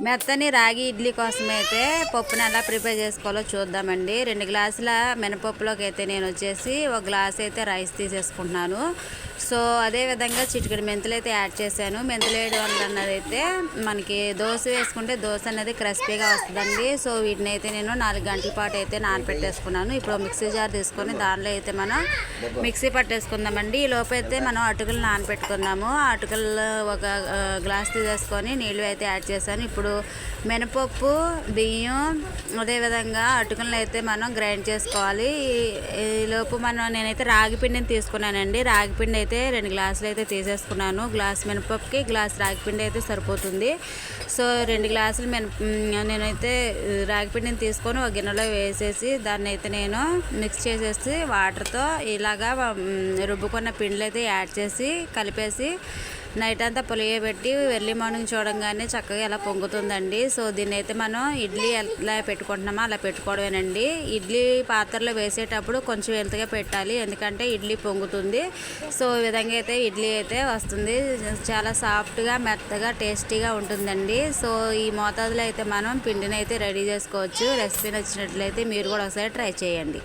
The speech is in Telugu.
మెత్తని రాగి ఇడ్లీ కోసం అయితే పప్పుని ఎలా ప్రిపేర్ చేసుకోవాలో చూద్దామండి. 2 గ్లాసుల మినపప్పులోకి అయితే నేను వచ్చేసి 1 గ్లాస్ అయితే రైస్ తీసేసుకుంటున్నాను. సో అదేవిధంగా చిటికెడు మెంతులు అయితే యాడ్ చేశాను. మెంతులు వేయడం వల్ల అన్నది అయితే మనకి దోశ వేసుకుంటే దోశ అనేది క్రిస్పీగా వస్తుందండి. సో వీటిని అయితే నేను 4 గంటల పాటు అయితే నానపెట్టేసుకున్నాను. ఇప్పుడు మిక్సీ జార్ తీసుకొని దానిలో అయితే మనం మిక్సీ పట్టేసుకుందామండి. ఈ లోపు అయితే మనం అటుకులు నానపెట్టుకుందాము. ఆ అటుకులు ఒక గ్లాస్ తీసేసుకొని నీళ్ళు అయితే యాడ్ చేశాను. ఇప్పుడు మినపప్పు, బియ్యం, అదేవిధంగా అటుకులను అయితే మనం గ్రైండ్ చేసుకోవాలి. ఈలోపు నేనైతే రాగి పిండిని తీసుకున్నానండి. రాగి పిండి అయితే 2 గ్లాసులు అయితే తీసేసుకున్నాను. గ్లాస్ మినపప్పుకి గ్లాస్ రాగి పిండి అయితే సరిపోతుంది. సో 2 గ్లాసులు నేనైతే రాగి పిండిని తీసుకొని ఒక గిన్నెలో వేసేసి దాన్ని అయితే నేను మిక్స్ చేసేసి వాటర్తో ఇలాగా రుబ్బుకున్న పిండిలు అయితే యాడ్ చేసి కలిపేసి నైట్ అంతా పులియబెట్టి ఎర్లీ మార్నింగ్ చూడంగానే చక్కగా ఎలా పొంగుతుందండి. సో దీన్ని అయితే మనం ఇడ్లీ ఎలా పెట్టుకుంటున్నామో అలా పెట్టుకోవడమేనండి. ఇడ్లీ పాత్రలో వేసేటప్పుడు కొంచెం వెలుతుగా పెట్టాలి, ఎందుకంటే ఇడ్లీ పొంగుతుంది. సో ఈ విధంగా అయితే ఇడ్లీ అయితే వస్తుంది. చాలా సాఫ్ట్గా, మెత్తగా, టేస్టీగా ఉంటుందండి. సో ఈ మోతాదులో అయితే మనం పిండిని అయితే రెడీ చేసుకోవచ్చు. రెసిపీ నచ్చినట్లయితే మీరు కూడా ఒకసారి ట్రై చేయండి.